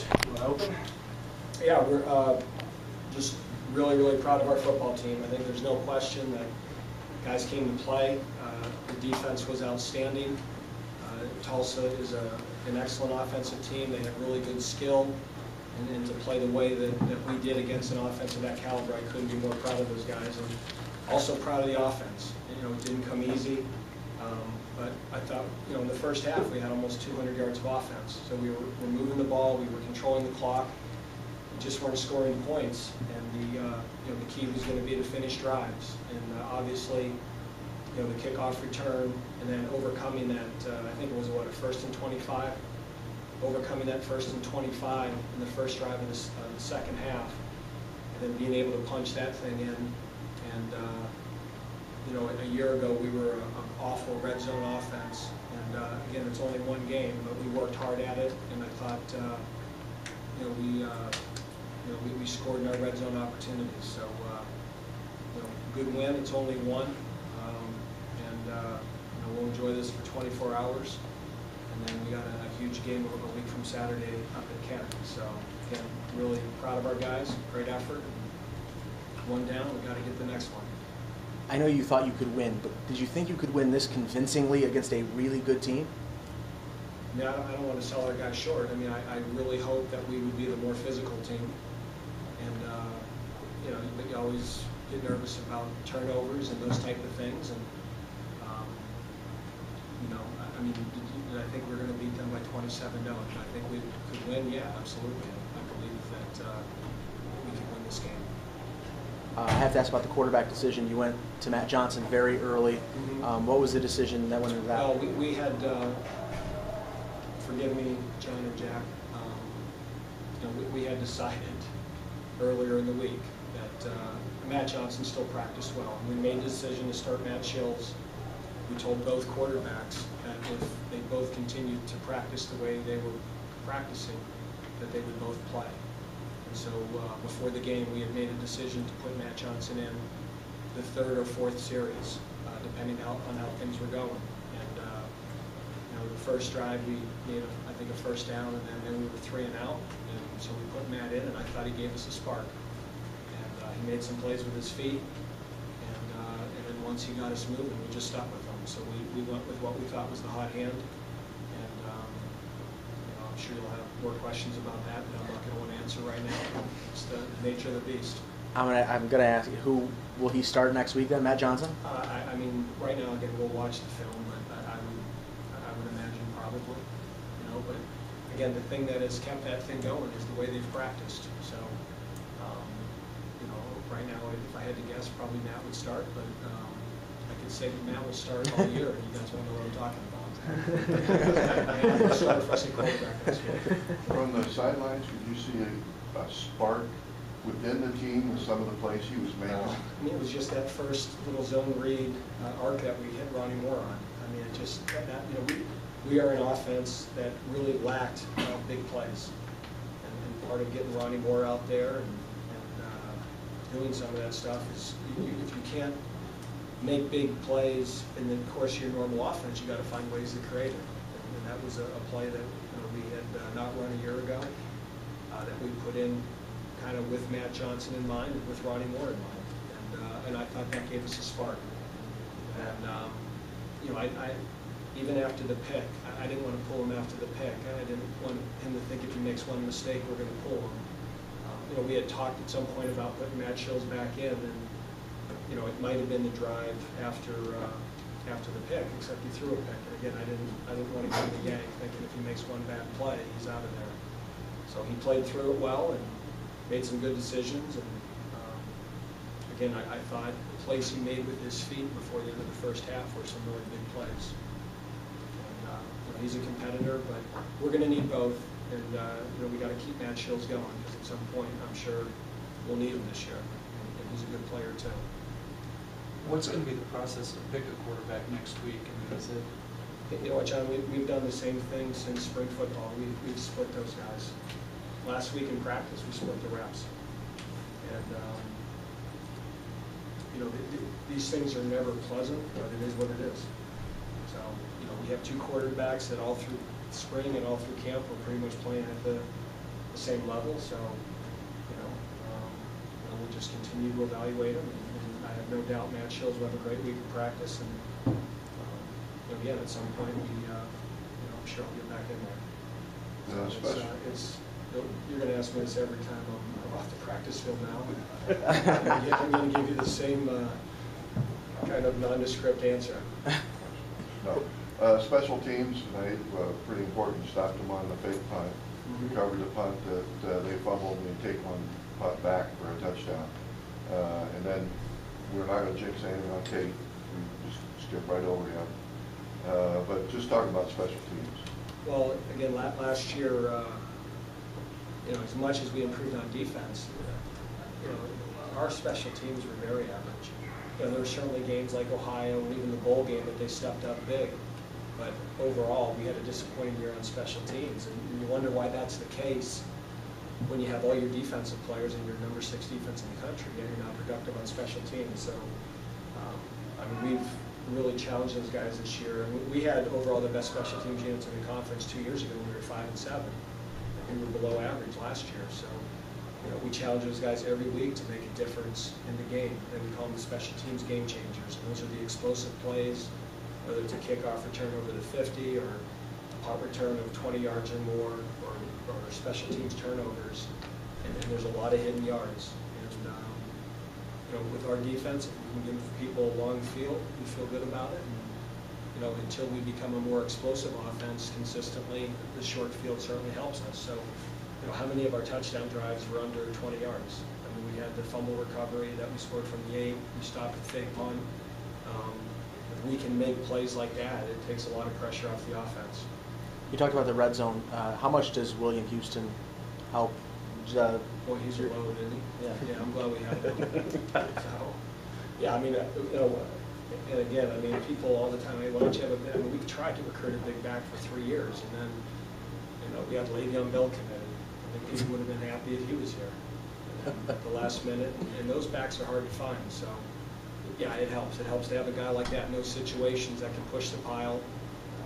Coach, you want to open? Yeah, we're just really proud of our football team. I think there's no question that guys came to play. The defense was outstanding. Tulsa is an excellent offensive team. They have really good skill. And to play the way that we did against an offense of that caliber, I couldn't be more proud of those guys. And also proud of the offense. You know, it didn't come easy. But I thought, you know, in the first half we had almost 200 yards of offense. So we were moving the ball, we were controlling the clock, we just weren't scoring points. And you know, the key was going to be to finish drives. And obviously, you know, the kickoff return and then overcoming that. I think it was what, a 1st and 25. Overcoming that 1st and 25 in the first drive of the second half, and then being able to punch that thing in. And you know, a year ago we were an awful red zone offense, and again, it's only one game, but we worked hard at it, and I thought, you know, we scored in our red zone opportunities. So, you know, good win. It's only one, and you know, we'll enjoy this for 24 hours, and then we got a huge game a week from Saturday up at Kent. So, again, really proud of our guys. Great effort. One down. We got to get the next one. I know you thought you could win, but did you think you could win this convincingly against a really good team? Yeah, I don't want to sell our guys short. I mean, I really hope that we would be the more physical team. And, you know, but you always get nervous about turnovers and those type of things. And, you know, I mean, I think we're going to beat them by 27. No, I think we could win. Yeah, absolutely. I believe that we can win this game. I have to ask about the quarterback decision. You went to Matt Johnson very early. Mm-hmm. What was the decision that went into that? Well, we had, forgive me, John and Jack, you know, we had decided earlier in the week that Matt Johnson still practiced well. We made the decision to start Matt Shills. We told both quarterbacks that if they both continued to practice the way they were practicing, that they would both play. And so before the game, we had made a decision to put Matt Johnson in the 3rd or 4th series, depending on how things were going. And you know, the first drive we made, I think, a 1st down, and then we were 3 and out. And so we put Matt in, and I thought he gave us a spark. And he made some plays with his feet, and then once he got us moving, we just stuck with him. So we went with what we thought was the hot hand. And you know, I'm sure you'll have more questions about that, but I'm not going to want to answer right now. It's the nature of the beast. I'm gonna ask you, who will he start next week then, Matt Johnson? I mean, right now, again, we'll watch the film, but I would imagine probably, you know. But again, the thing that has kept that thing going is the way they've practiced. So, you know, right now, if I had to guess, probably Matt would start, but I could say that Matt will start all year, and you guys won't know what I'm talking about. From the sidelines, did you see a spark within the team with some of the plays he was making? I mean, it was just that first little zone read arc that we hit Ronnie Moore on. I mean, it just, you know, we are an offense that really lacked big plays. And part of getting Ronnie Moore out there and doing some of that stuff is if you can't make big plays in the course of your normal offense, you got to find ways to create it. And that was a play that, you know, we had not run a year ago, that we put in kind of with Matt Johnson in mind and with Ronnie Moore in mind. And I thought that gave us a spark. And you know, I even after the pick, I didn't want to pull him after the pick. I didn't want him to think if he makes one mistake, we're going to pull him. You know, we had talked at some point about putting Matt Shills back in, and you know, it might have been the drive after the pick, except he threw a pick. And again, I didn't want to get the yank, thinking if he makes one bad play, he's out of there. So he played through it well and made some good decisions. And again, I thought the plays he made with his feet before the end of the first half were some really big plays. And you know, he's a competitor, but we're going to need both. And you know, we got to keep Matt Shills going, because at some point, I'm sure we'll need him this year. And he's a good player too. What's going to be the process to pick a quarterback next week? I mean, is it? You know what, John? We've done the same thing since spring football. We've split those guys. Last week in practice, we split the reps. And you know, these things are never pleasant, but it is what it is. So, you know, we have 2 quarterbacks that all through spring and all through camp were pretty much playing at the same level, so, we'll just continue to evaluate them, and I have no doubt Matt Shills will have a great week of practice, and, again, at some point, I'm sure I'll get back in there. Yeah, So especially- you're gonna ask me this every time I'm off the practice field now. I'm gonna give you the same, kind of nondescript answer. No. Special teams tonight, pretty important. Stopped them on the fake punt. Mhm. Recovered a punt that they fumbled, and they take one punt back for a touchdown. And then we're not going to jinx anything on Kate. We just skip right over him. But just talking about special teams. Well, again, last year, as much as we improved on defense, our special teams were very average. There were certainly games like Ohio and even the bowl game that they stepped up big. But overall, we had a disappointing year on special teams. And you wonder why that's the case when you have all your defensive players and your number 6 defense in the country, yet you're not productive on special teams. So, we've really challenged those guys this year. And we had overall the best special teams units in the conference 2 years ago when we were 5-7. We were below average last year. So, we challenge those guys every week to make a difference in the game. And we call them the special teams game changers. And those are the explosive plays, whether it's a kickoff return over the 50 or a punt return of 20 yards or more, or special teams turnovers. And there's a lot of hidden yards. And with our defense, if we can give people a long field, we feel good about it. And, until we become a more explosive offense consistently, the short field certainly helps us. So, how many of our touchdown drives were under 20 yards? We had the fumble recovery that we scored from the 8. We stopped the fake punt. If we can make plays like that, it takes a lot of pressure off the offense. You talked about the red zone. How much does William Houston help? Well, he's a load, isn't he? Yeah, I'm glad we have him. So, yeah, and again, people all the time, hey, why don't you have a, we tried to recruit a big back for 3 years, and then, we had Le'Veon Bell committed. I think he would have been happy if he was here. And then at the last minute, and those backs are hard to find, so, yeah, it helps. It helps to have a guy like that in those situations that can push the pile,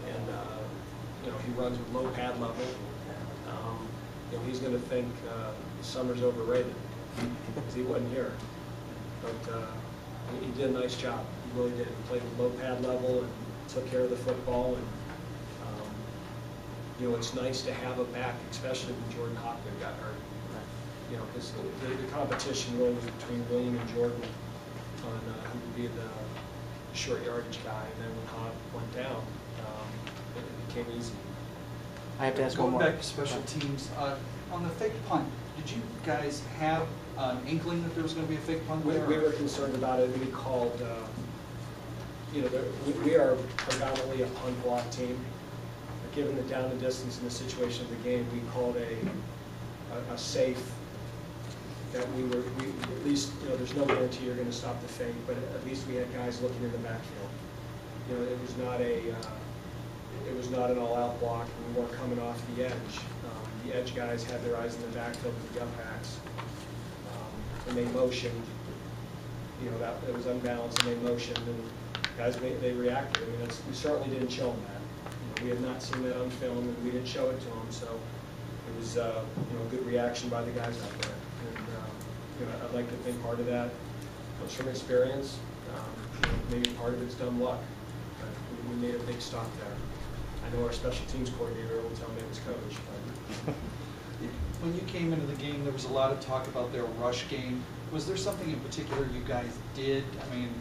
and, he runs with low pad level. He's going to think Summer's overrated because he wasn't here. But he did a nice job. He really did. He played with low pad level and took care of the football. And it's nice to have a back, especially when Jordan Hopkins got hurt. Because the competition really was between William and Jordan on who would be the short yardage guy. And then when Hop went down, it became easy. I have to ask one Going more. back to special teams, on the fake punt, did you guys have an inkling that there was going to be a fake punt We there? were concerned about it. We called, we are predominantly a punt block team. Given the down and distance and the situation of the game, we called a safe that we at least, there's no guarantee you're going to stop the fake, but at least we had guys looking in the backfield. It was not an all-out block, and we weren't coming off the edge. The edge guys had their eyes in the backfield with the up backs. And they motioned, that it was unbalanced, and they motioned, and guys, they reacted. We certainly didn't show them that. We had not seen that on film, and we didn't show it to them, so it was, a good reaction by the guys out there. And, I'd like to think part of that comes from experience. Maybe part of it's dumb luck, but we made a big stop there. I know our special teams coordinator will tell me it was coach. But When you came into the game, there was a lot of talk about their rush game. Was there something in particular you guys did?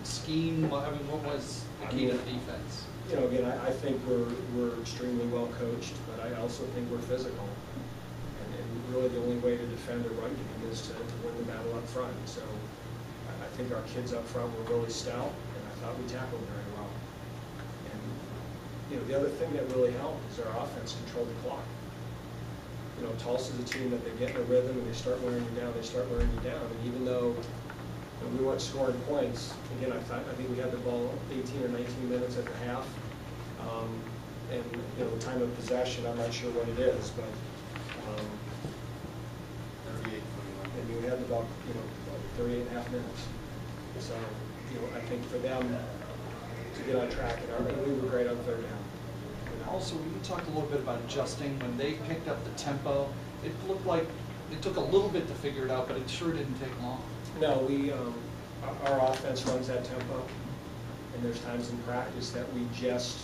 Scheme, what was the key to the defense? Again, I think we're extremely well coached, but I also think we're physical. And really the only way to defend a run game is to win the battle up front. So I think our kids up front were really stout, and I thought we tackled very well. And the other thing that really helped is our offense controlled the clock. Tulsa's a team that they get in a rhythm and they start wearing you down, And even though we weren't scoring points, again, I think we had the ball 18 or 19 minutes at the half. And the time of possession, I'm not sure what it is, but 38-21. and we had the ball, 38 and a half minutes. So, I think for them to get on track, and we were great on third down. Also, you talked a little bit about adjusting. When they picked up the tempo, it looked like it took a little bit to figure it out, but it sure didn't take long. No, our offense runs that tempo, and there's times in practice that we just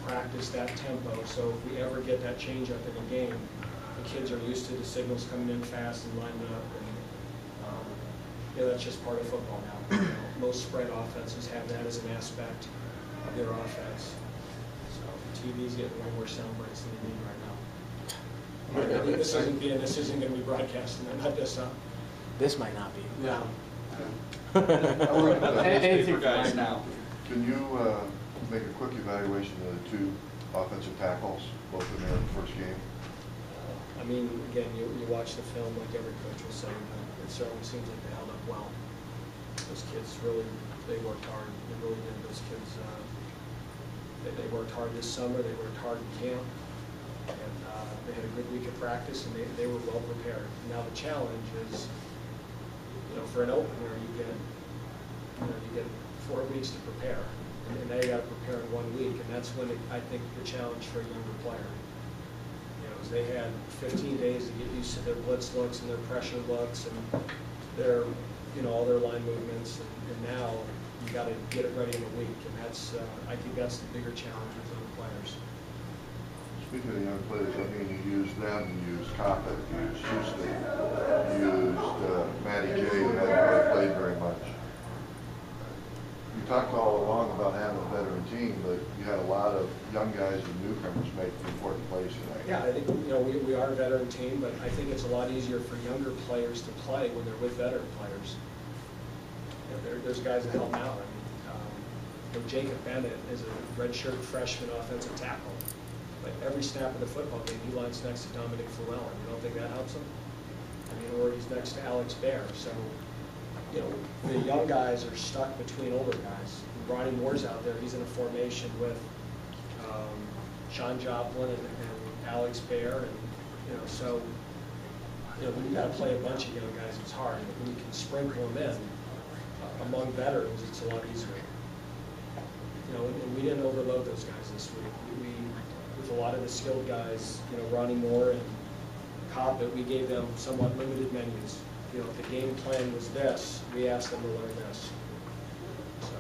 practice that tempo. So if we ever get that change up in a game, the kids are used to the signals coming in fast and lining up, and that's just part of football now. Most spread offenses have that as an aspect of their offense. So TV's getting way more sound bites than they need right now. This isn't going to be broadcasting. Not this up. This might not be. No. We're the newspaper guys now. Can you make a quick evaluation of the two offensive tackles, both in their first game? I mean, again, you watch the film like every coach will say, but it certainly seems like they held up well. Those kids really, they worked hard. They really did. Those kids, they worked hard this summer. They worked hard in camp. And they had a good week of practice, and they were well prepared. Now the challenge is, for an opener, you get 4 weeks to prepare. And now you got to prepare in 1 week, and that's when I think the challenge for a younger player. Is they had 15 days to get used to their blitz looks and their pressure looks and their, all their line movements, and now you got to get it ready in a week, and that's I think that's the bigger challenge with young players. Speaking of young players, I mean, you used them, you used Coppett, you used Houston, you used Matty J, who hadn't really played very much. You talked all along about having a veteran team, but you had a lot of young guys and newcomers make important plays tonight. Yeah, I think we are a veteran team, but I think it's a lot easier for younger players to play when they're with veteran players. There's guys that help them out. I mean, Jacob Bennett is a redshirt freshman offensive tackle, but every snap of the football game he lines next to Dominic Llewellyn. You don't think that helps him? I mean, or he's next to Alex Baer. So. The young guys are stuck between older guys. Ronnie Moore's out there. He's in a formation with Sean Joplin and Alex Baer, and so when you got to play a bunch of young guys, it's hard. But when you can sprinkle them in among veterans, it's a lot easier. And we didn't overload those guys this week. We with a lot of the skilled guys, Ronnie Moore and Coppett, we gave them somewhat limited menus. If the game plan was this, we asked them to learn this. So,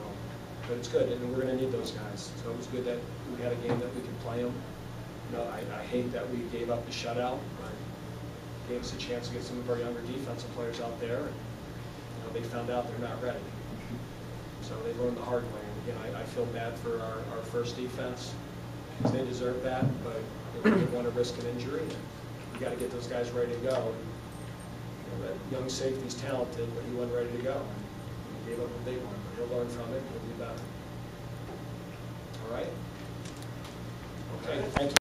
but it's good, and we're going to need those guys. So it was good that we had a game that we could play them. I hate that we gave up the shutout, but it gave us a chance to get some of our younger defensive players out there. And, they found out they're not ready. So they learned the hard way. And again, I feel bad for our first defense because they deserve that, but we didn't want to risk an injury. You got to get those guys ready to go. That young safety's talented, but he wasn't ready to go. He gave up a big one, but he'll learn from it and he'll be better. All right? Okay, thank you.